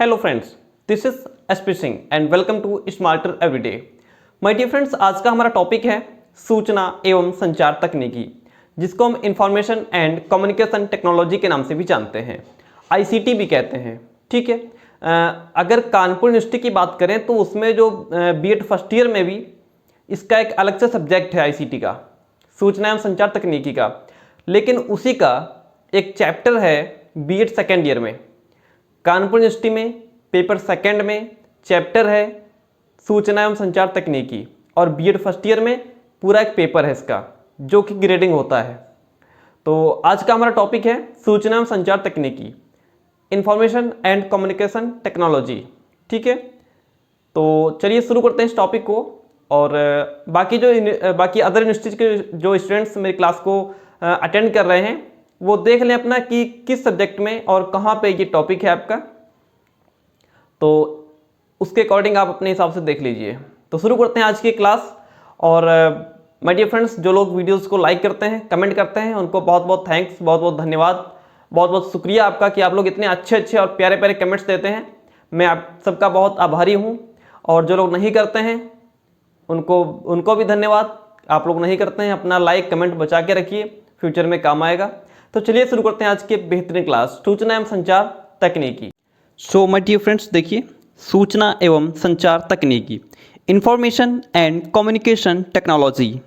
Hello friends, this is SP Singh and welcome to smarter everyday. My dear friends, आज का हमारा topic है सूचना एवं संचार तकनीकी, जिसको हम इंफॉर्मेशन एंड कम्युनिकेशन टेक्नोलॉजी के नाम से भी जानते हैं, आईसीटी भी कहते हैं। ठीक है, अगर कानपुर यूनिवर्सिटी की बात करें तो उसमें जो बीएड फर्स्ट ईयर में भी इसका एक अलग से सब्जेक्ट है आईसीटी का, सूचना एवं संचार तकनीकी का। लेकिन उसी का एक चैप्टर है बीएड सेकेंड ईयर में। कानपुर यूनिवर्सिटी में पेपर सेकंड में चैप्टर है सूचना एवं संचार तकनीकी, और बीएड फर्स्ट ईयर में पूरा एक पेपर है इसका, जो कि ग्रेडिंग होता है। तो आज का हमारा टॉपिक है सूचना एवं संचार तकनीकी, इंफॉर्मेशन एंड कम्युनिकेशन टेक्नोलॉजी। ठीक है, तो चलिए शुरू करते हैं इस टॉपिक को। और बाकी अदर यूनिवर्सिटीज के जो स्टूडेंट्स मेरी क्लास को अटेंड कर रहे हैं वो देख लें अपना कि किस सब्जेक्ट में और कहाँ पे ये टॉपिक है आपका, तो उसके अकॉर्डिंग आप अपने हिसाब से देख लीजिए। तो शुरू करते हैं आज की क्लास। और माय डियर फ्रेंड्स, जो लोग वीडियोस को लाइक करते हैं, कमेंट करते हैं, उनको बहुत बहुत थैंक्स, बहुत बहुत धन्यवाद, बहुत बहुत शुक्रिया आपका कि आप लोग इतने अच्छे अच्छे और प्यारे प्यारे कमेंट्स देते हैं। मैं आप सबका बहुत आभारी हूँ। और जो लोग नहीं करते हैं उनको भी धन्यवाद। आप लोग नहीं करते हैं, अपना लाइक कमेंट बचा के रखिए, फ्यूचर में काम आएगा। तो चलिए शुरू करते हैं आज के बेहतरीन क्लास, सूचना एवं संचार तकनीकी। सो माय डियर फ्रेंड्स, देखिए सूचना एवं संचार तकनीकी, इंफॉर्मेशन एंड कम्युनिकेशन टेक्नोलॉजी।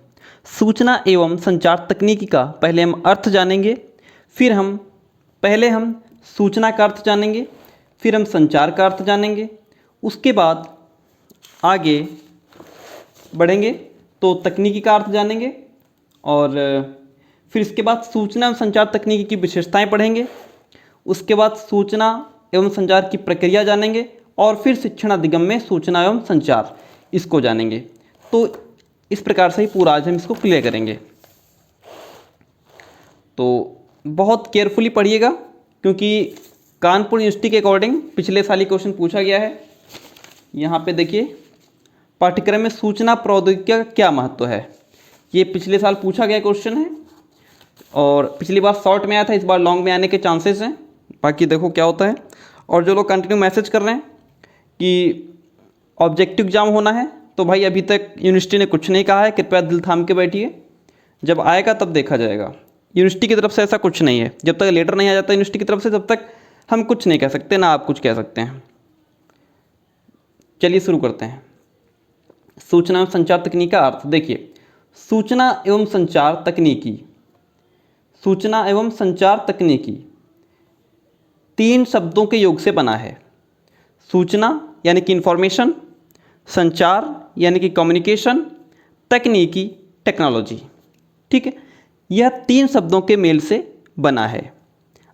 सूचना एवं संचार तकनीकी का पहले हम अर्थ जानेंगे, फिर हम सूचना का अर्थ जानेंगे, फिर हम संचार का अर्थ जानेंगे, उसके बाद आगे बढ़ेंगे तो तकनीकी का अर्थ जानेंगे, और फिर इसके बाद सूचना एवं संचार तकनीकी की विशेषताएं पढ़ेंगे, उसके बाद सूचना एवं संचार की प्रक्रिया जानेंगे, और फिर शिक्षण अधिगम में सूचना एवं संचार इसको जानेंगे। तो इस प्रकार से ही पूरा आज हम इसको क्लियर करेंगे। तो बहुत केयरफुली पढ़िएगा, क्योंकि कानपुर यूनिवर्सिटी के अकॉर्डिंग पिछले साल ही क्वेश्चन पूछा गया है। यहाँ पे देखिए, पाठ्यक्रम में सूचना प्रौद्योगिकी का क्या महत्व है, ये पिछले साल पूछा गया क्वेश्चन है। और पिछली बार शॉर्ट में आया था, इस बार लॉन्ग में आने के चांसेस हैं, बाकी देखो क्या होता है। और जो लोग कंटिन्यू मैसेज कर रहे हैं कि ऑब्जेक्टिव एग्जाम होना है, तो भाई अभी तक यूनिवर्सिटी ने कुछ नहीं कहा है, कृपया दिल थाम के बैठिए, जब आएगा तब देखा जाएगा। यूनिवर्सिटी की तरफ से ऐसा कुछ नहीं है, जब तक लेटर नहीं आ जाता यूनिवर्सिटी की तरफ से तब तक हम कुछ नहीं कह सकते, ना आप कुछ कह सकते हैं। चलिए शुरू करते हैं। सूचना एवं संचार तकनीक का अर्थ देखिए, सूचना एवं संचार तकनीकी, सूचना एवं संचार तकनीकी 3 शब्दों के योग से बना है। सूचना यानी कि इंफॉर्मेशन, संचार यानी कि कम्युनिकेशन, तकनीकी टेक्नोलॉजी। ठीक है, यह 3 शब्दों के मेल से बना है।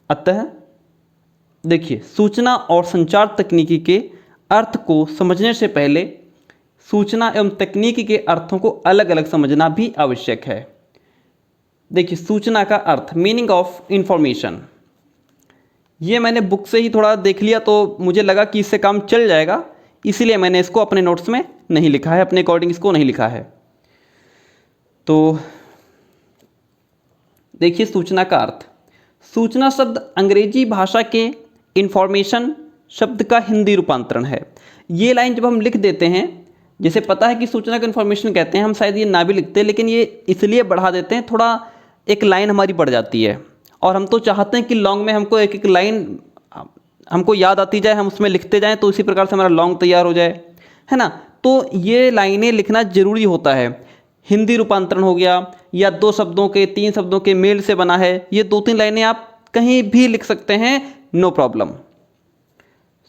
अतः देखिए, सूचना और संचार तकनीकी के अर्थ को समझने से पहले सूचना एवं तकनीकी के अर्थों को अलग अलग समझना भी आवश्यक है। देखिए, सूचना का अर्थ, मीनिंग ऑफ इंफॉर्मेशन, ये मैंने बुक से ही थोड़ा देख लिया तो मुझे लगा कि इससे काम चल जाएगा, इसीलिए मैंने इसको अपने नोट्स में नहीं लिखा है, अपने अकॉर्डिंग इसको नहीं लिखा है। तो देखिए, सूचना का अर्थ, सूचना शब्द अंग्रेजी भाषा के इंफॉर्मेशन शब्द का हिंदी रूपांतरण है। ये लाइन जब हम लिख देते हैं, जैसे पता है कि सूचना को इन्फॉर्मेशन कहते हैं, हम शायद ये ना भी लिखते, लेकिन ये इसलिए बढ़ा देते हैं, थोड़ा एक लाइन हमारी बढ़ जाती है। और हम तो चाहते हैं कि लॉन्ग में हमको एक एक लाइन हमको याद आती जाए, हम उसमें लिखते जाएं, तो इसी प्रकार से हमारा लॉन्ग तैयार हो जाए, है ना। तो ये लाइनें लिखना जरूरी होता है। हिंदी रूपांतरण हो गया, या 2 शब्दों के 3 शब्दों के मेल से बना है, ये 2-3 लाइनें आप कहीं भी लिख सकते हैं, नो प्रॉब्लम।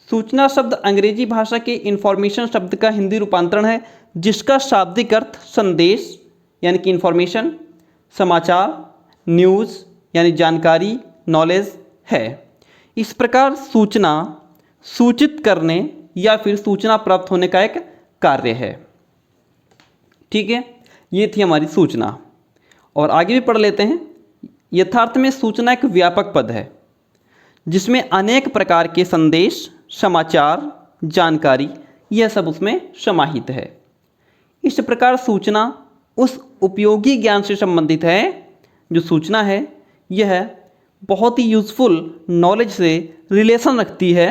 सूचना शब्द अंग्रेजी भाषा के इंफॉर्मेशन शब्द का हिंदी रूपांतरण है, जिसका शाब्दिक अर्थ संदेश यानी कि इंफॉर्मेशन, समाचार, न्यूज़ यानी जानकारी, नॉलेज है। इस प्रकार सूचना सूचित करने या फिर सूचना प्राप्त होने का एक कार्य है। ठीक है, ये थी हमारी सूचना। और आगे भी पढ़ लेते हैं। यथार्थ में सूचना एक व्यापक पद है, जिसमें अनेक प्रकार के संदेश, समाचार, जानकारी, यह सब उसमें समाहित है। इस प्रकार सूचना उस उपयोगी ज्ञान से संबंधित है। जो सूचना है यह बहुत ही यूज़फुल नॉलेज से रिलेशन रखती है,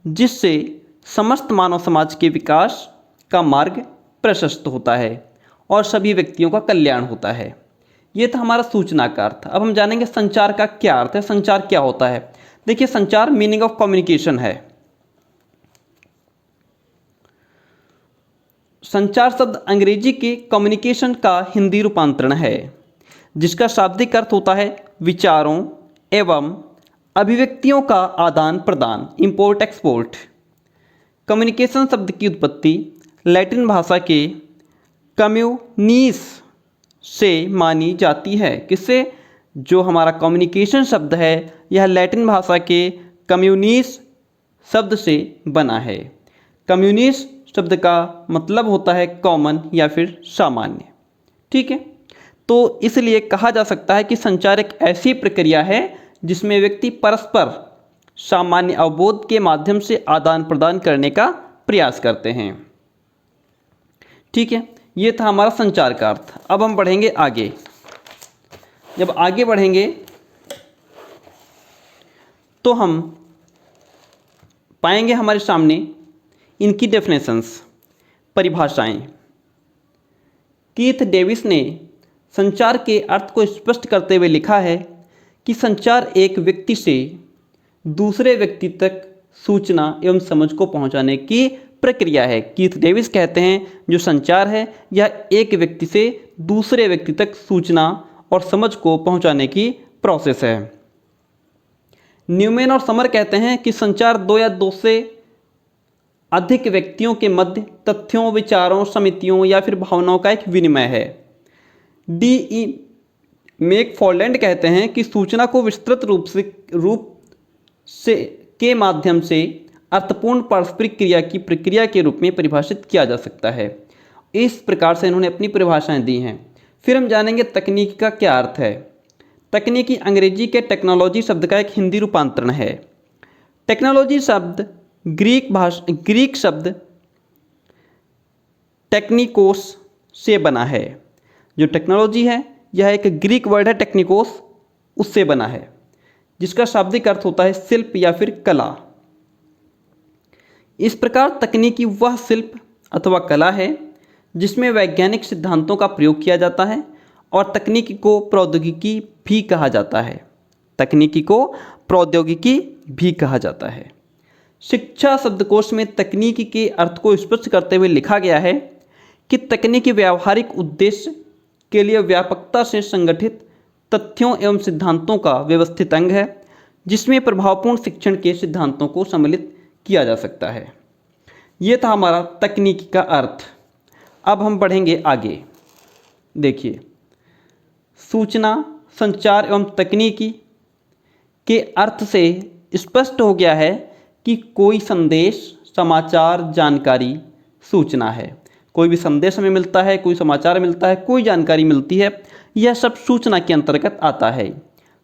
जिससे समस्त मानव समाज के विकास का मार्ग प्रशस्त होता है और सभी व्यक्तियों का कल्याण होता है। ये था हमारा सूचना का अर्थ। अब हम जानेंगे संचार का क्या अर्थ है, संचार क्या होता है। देखिए, संचार मीनिंग ऑफ कम्युनिकेशन है। संचार शब्द अंग्रेजी के कम्युनिकेशन का हिंदी रूपांतरण है, जिसका शाब्दिक अर्थ होता है विचारों एवं अभिव्यक्तियों का आदान प्रदान, इम्पोर्ट एक्सपोर्ट। कम्युनिकेशन शब्द की उत्पत्ति लैटिन भाषा के कम्युनिस से मानी जाती है। किससे? जो हमारा कम्युनिकेशन शब्द है यह लैटिन भाषा के कम्युनिस शब्द से बना है। कम्युनिस शब्द का मतलब होता है कॉमन या फिर सामान्य। ठीक है, तो इसलिए कहा जा सकता है कि संचार एक ऐसी प्रक्रिया है जिसमें व्यक्ति परस्पर सामान्य अवबोध के माध्यम से आदान प्रदान करने का प्रयास करते हैं। ठीक है, ये था हमारा संचार का अर्थ। अब हम बढ़ेंगे आगे। जब आगे बढ़ेंगे तो हम पाएंगे हमारे सामने इनकी डेफिनेशंस, परिभाषाएं। कीथ डेविस ने संचार के अर्थ को स्पष्ट करते हुए लिखा है कि संचार एक व्यक्ति से दूसरे व्यक्ति तक सूचना एवं समझ को पहुंचाने की प्रक्रिया है। कीथ डेविस कहते हैं जो संचार है यह एक व्यक्ति से दूसरे व्यक्ति तक सूचना और समझ को पहुंचाने की प्रोसेस है। न्यूमैन और समर कहते हैं कि संचार दो या दो से अधिक व्यक्तियों के मध्य तथ्यों, विचारों, समितियों या फिर भावनाओं का एक विनिमय है। डी.ई. मैकफार्लैंड कहते हैं कि सूचना को विस्तृत रूप से के माध्यम से अर्थपूर्ण पारस्परिक क्रिया की प्रक्रिया के रूप में परिभाषित किया जा सकता है। इस प्रकार से इन्होंने अपनी परिभाषाएं दी हैं। फिर हम जानेंगे तकनीक का क्या अर्थ है। तकनीकी अंग्रेजी के टेक्नोलॉजी शब्द का एक हिंदी रूपांतरण है। टेक्नोलॉजी शब्द ग्रीक शब्द टेक्निकोस से बना है। जो टेक्नोलॉजी है यह एक ग्रीक वर्ड है टेक्निकोस, उससे बना है, जिसका शाब्दिक अर्थ होता है शिल्प या फिर कला। इस प्रकार तकनीकी वह शिल्प अथवा कला है जिसमें वैज्ञानिक सिद्धांतों का प्रयोग किया जाता है और तकनीकी को प्रौद्योगिकी भी कहा जाता है। तकनीकी को प्रौद्योगिकी भी कहा जाता है। शिक्षा शब्दकोश में तकनीकी के अर्थ को स्पष्ट करते हुए लिखा गया है कि तकनीकी व्यावहारिक उद्देश्य के लिए व्यापकता से संगठित तथ्यों एवं सिद्धांतों का व्यवस्थित अंग है, जिसमें प्रभावपूर्ण शिक्षण के सिद्धांतों को सम्मिलित किया जा सकता है। ये था हमारा तकनीकी का अर्थ। अब हम बढ़ेंगे आगे। देखिए, सूचना, संचार एवं तकनीकी के अर्थ से स्पष्ट हो गया है कि कोई संदेश, समाचार, जानकारी सूचना है। कोई भी संदेश हमें मिलता है, कोई समाचार मिलता है, कोई जानकारी मिलती है, यह सब सूचना के अंतर्गत आता है।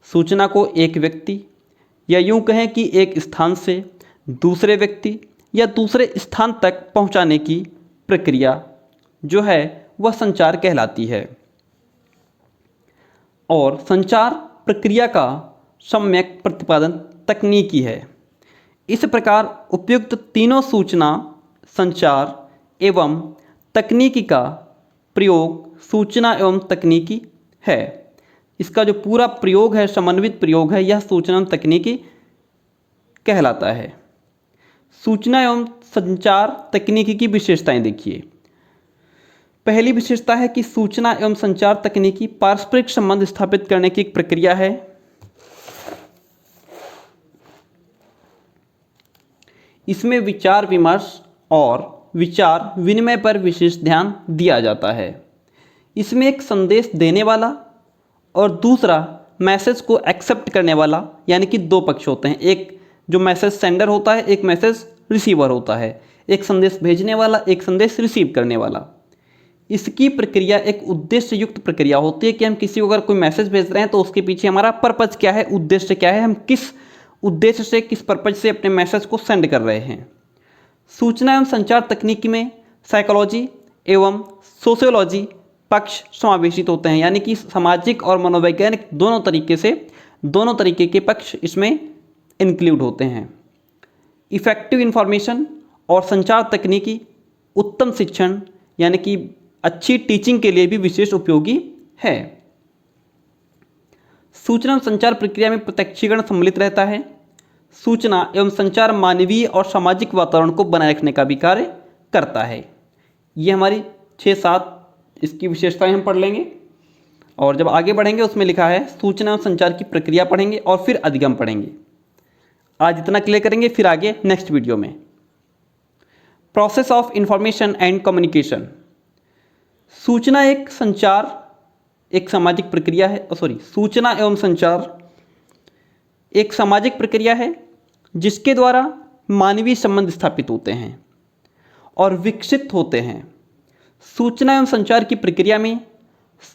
सूचना को एक व्यक्ति या यूं कहें कि एक स्थान से दूसरे व्यक्ति या दूसरे स्थान तक पहुंचाने की प्रक्रिया जो है वह संचार कहलाती है। और संचार प्रक्रिया का सम्यक प्रतिपादन तकनीकी है। इस प्रकार उपयुक्त तीनों सूचना, संचार एवं तकनीकी का प्रयोग सूचना एवं तकनीकी है। इसका जो पूरा प्रयोग है, समन्वित प्रयोग है, यह सूचना एवं तकनीकी कहलाता है। सूचना एवं संचार तकनीकी की विशेषताएं देखिए। पहली विशेषता है कि सूचना एवं संचार तकनीकी पारस्परिक संबंध स्थापित करने की एक प्रक्रिया है। इसमें विचार विमर्श और विचार विनिमय पर विशेष ध्यान दिया जाता है। इसमें एक संदेश देने वाला और दूसरा मैसेज को एक्सेप्ट करने वाला, यानी कि दो पक्ष होते हैं। एक जो मैसेज सेंडर होता है, एक मैसेज रिसीवर होता है। एक संदेश भेजने वाला, एक संदेश रिसीव करने वाला। इसकी प्रक्रिया एक उद्देश्य युक्त प्रक्रिया होती है कि हम किसी को अगर कोई मैसेज भेज रहे हैं तो उसके पीछे हमारा पर्पज क्या है, उद्देश्य क्या है, हम किस उद्देश्य से, किस पर्पज से अपने मैसेज को सेंड कर रहे हैं। सूचना एवं संचार तकनीकी में साइकोलॉजी एवं सोशियोलॉजी पक्ष समावेशित होते हैं, यानी कि सामाजिक और मनोवैज्ञानिक दोनों तरीके के पक्ष इसमें इंक्लूड होते हैं। इफ़ेक्टिव इन्फॉर्मेशन और संचार तकनीकी उत्तम शिक्षण यानी कि अच्छी टीचिंग के लिए भी विशेष उपयोगी है। सूचना एवं संचार प्रक्रिया में प्रत्यक्षीकरण सम्मिलित रहता है। सूचना एवं संचार मानवीय और सामाजिक वातावरण को बनाए रखने का भी कार्य करता है। ये हमारी 6-7 इसकी विशेषताएं हम पढ़ लेंगे और जब आगे बढ़ेंगे उसमें लिखा है सूचना एवं संचार की प्रक्रिया पढ़ेंगे और फिर अधिगम पढ़ेंगे। आज इतना क्लियर करेंगे, फिर आगे नेक्स्ट वीडियो में। Process of information and communication. सूचना एक संचार एक सामाजिक प्रक्रिया है, सूचना एवं संचार एक सामाजिक प्रक्रिया है जिसके द्वारा मानवीय संबंध स्थापित होते हैं और विकसित होते हैं। सूचना एवं संचार की प्रक्रिया में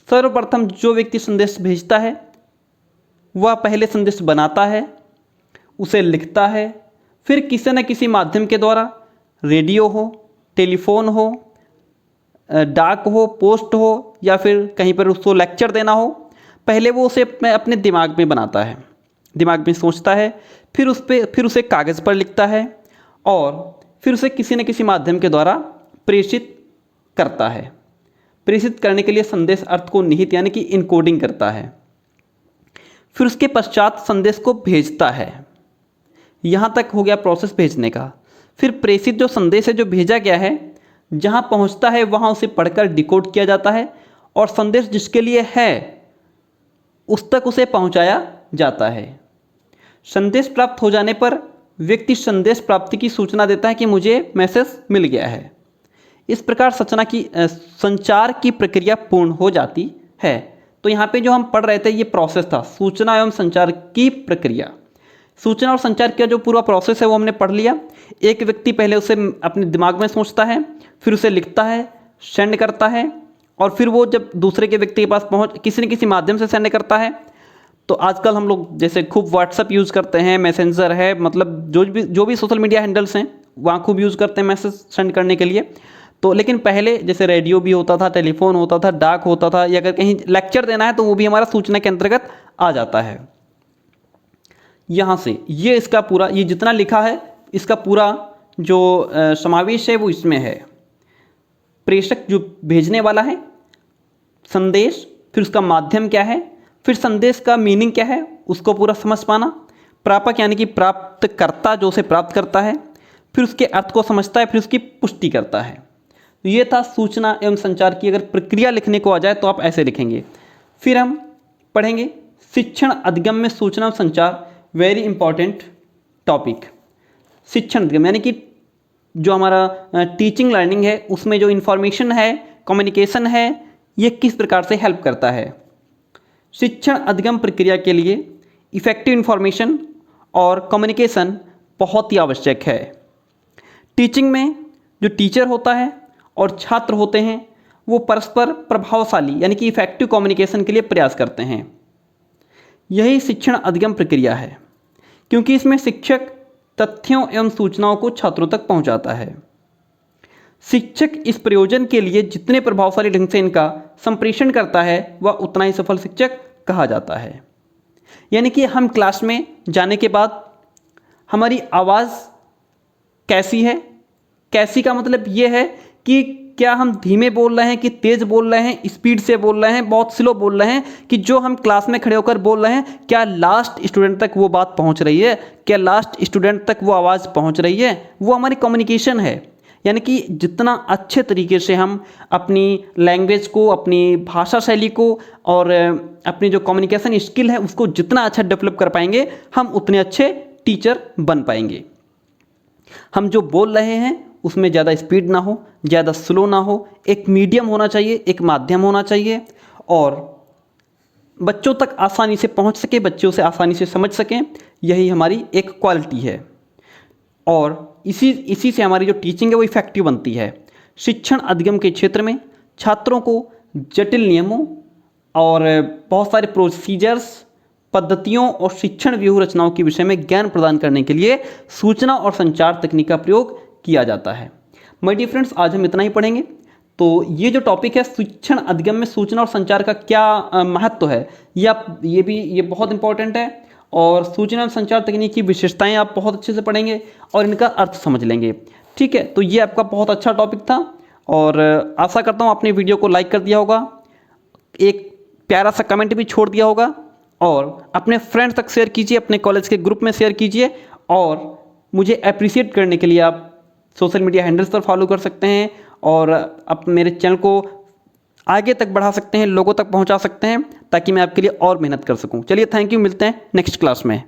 सर्वप्रथम जो व्यक्ति संदेश भेजता है वह पहले संदेश बनाता है, उसे लिखता है, फिर किसी न किसी माध्यम के द्वारा रेडियो हो, टेलीफोन हो, डाक हो, पोस्ट हो या फिर कहीं पर उसको लेक्चर देना हो, पहले वो उसे अपने दिमाग में बनाता है, दिमाग में सोचता है, फिर उसे कागज़ पर लिखता है और फिर उसे किसी न किसी माध्यम के द्वारा प्रेषित करता है। प्रेषित करने के लिए संदेश अर्थ को निहित यानी कि इनकोडिंग करता है। फिर उसके पश्चात संदेश को भेजता है। यहाँ तक हो गया प्रोसेस भेजने का। फिर प्रेषित जो संदेश है जो भेजा गया है जहाँ पहुँचता है वहाँ उसे पढ़कर डिकोड किया जाता है और संदेश जिसके लिए है उस तक उसे पहुँचाया जाता है। संदेश प्राप्त हो जाने पर व्यक्ति संदेश प्राप्ति की सूचना देता है कि मुझे मैसेज मिल गया है। इस प्रकार संचार की प्रक्रिया पूर्ण हो जाती है। तो यहाँ पे जो हम पढ़ रहे थे ये प्रोसेस था, सूचना एवं संचार की प्रक्रिया। सूचना और संचार का जो पूरा प्रोसेस है वो हमने पढ़ लिया। एक व्यक्ति पहले उसे अपने दिमाग में सोचता है, फिर उसे लिखता है, सेंड करता है और फिर वो जब दूसरे के व्यक्ति के पास किसी न किसी माध्यम से सेंड करता है। तो आजकल हम लोग जैसे खूब व्हाट्सअप यूज़ करते हैं, मैसेंजर है, मतलब जो भी सोशल मीडिया हैंडल्स हैं वहाँ खूब यूज़ करते हैं मैसेज सेंड करने के लिए। तो लेकिन पहले जैसे रेडियो भी होता था, टेलीफोन होता था, डाक होता था, या अगर कहीं लेक्चर देना है तो वो भी हमारा सूचना के अंतर्गत आ जाता है। यहाँ से ये इसका पूरा ये जितना लिखा है इसका पूरा जो समावेश है वो इसमें है। प्रेषक जो भेजने वाला है, संदेश, फिर उसका माध्यम क्या है, फिर संदेश का मीनिंग क्या है उसको पूरा समझ पाना, प्रापक यानी कि प्राप्तकर्ता जो उसे प्राप्त करता है, फिर उसके अर्थ को समझता है, फिर उसकी पुष्टि करता है। तो ये था सूचना एवं संचार की अगर प्रक्रिया लिखने को आ जाए तो आप ऐसे लिखेंगे। फिर हम पढ़ेंगे शिक्षण अधिगम में सूचना और संचार, वेरी इंपॉर्टेंट टॉपिक। शिक्षण अधिगम यानी कि जो हमारा टीचिंग लर्निंग है उसमें जो इन्फॉर्मेशन है, कम्युनिकेशन है, ये किस प्रकार से हेल्प करता है। शिक्षण अधिगम प्रक्रिया के लिए इफ़ेक्टिव इन्फॉर्मेशन और कम्युनिकेशन बहुत ही आवश्यक है। टीचिंग में जो टीचर होता है और छात्र होते हैं वो परस्पर प्रभावशाली यानी कि इफ़ेक्टिव कम्युनिकेशन के लिए प्रयास करते हैं। यही शिक्षण अधिगम प्रक्रिया है क्योंकि इसमें शिक्षक तथ्यों एवं सूचनाओं को छात्रों तक पहुंचाता है। शिक्षक इस प्रयोजन के लिए जितने प्रभावशाली ढंग से इनका संप्रेषण करता है वह उतना ही सफल शिक्षक कहा जाता है। यानी कि हम क्लास में जाने के बाद हमारी आवाज़ कैसी है, कैसी का मतलब ये है कि क्या हम धीमे बोल रहे हैं कि तेज़ बोल रहे हैं, स्पीड से बोल रहे हैं, बहुत स्लो बोल रहे हैं, कि जो हम क्लास में खड़े होकर बोल रहे हैं क्या लास्ट स्टूडेंट तक वो बात पहुंच रही है, क्या लास्ट स्टूडेंट तक वो आवाज़ पहुंच रही है, वो हमारी कम्युनिकेशन है। यानी कि जितना अच्छे तरीके से हम अपनी लैंग्वेज को, अपनी भाषा शैली को और अपनी जो कम्युनिकेशन स्किल है उसको जितना अच्छा डेवलप कर पाएंगे हम उतने अच्छे टीचर बन पाएंगे। हम जो बोल रहे हैं उसमें ज़्यादा स्पीड ना हो, ज़्यादा स्लो ना हो, एक मीडियम होना चाहिए, एक माध्यम होना चाहिए और बच्चों तक आसानी से पहुंच सके, बच्चों से आसानी से समझ सकें, यही हमारी एक क्वालिटी है। और इसी से हमारी जो टीचिंग है वो इफ़ेक्टिव बनती है। शिक्षण अधिगम के क्षेत्र में छात्रों को जटिल नियमों और बहुत सारे प्रोसीजर्स, पद्धतियों और शिक्षण व्यूह रचनाओं के विषय में ज्ञान प्रदान करने के लिए सूचना और संचार तकनीक का प्रयोग किया जाता है। माय डियर फ्रेंड्स, आज हम इतना ही पढ़ेंगे। तो ये जो टॉपिक है शिक्षण अधिगम में सूचना और संचार का क्या महत्व है, ये बहुत इंपॉर्टेंट है और सूचना एवं संचार तकनीक की विशेषताएं आप बहुत अच्छे से पढ़ेंगे और इनका अर्थ समझ लेंगे। ठीक है, तो ये आपका बहुत अच्छा टॉपिक था और आशा करता हूँ आपने वीडियो को लाइक कर दिया होगा, एक प्यारा सा कमेंट भी छोड़ दिया होगा और अपने फ्रेंड्स तक शेयर कीजिए, अपने कॉलेज के ग्रुप में शेयर कीजिए और मुझे अप्रिशिएट करने के लिए आप सोशल मीडिया हैंडल्स पर फॉलो कर सकते हैं और आप मेरे चैनल को आगे तक बढ़ा सकते हैं, लोगों तक पहुंचा सकते हैं ताकि मैं आपके लिए और मेहनत कर सकूं। चलिए, थैंक यू, मिलते हैं नेक्स्ट क्लास में।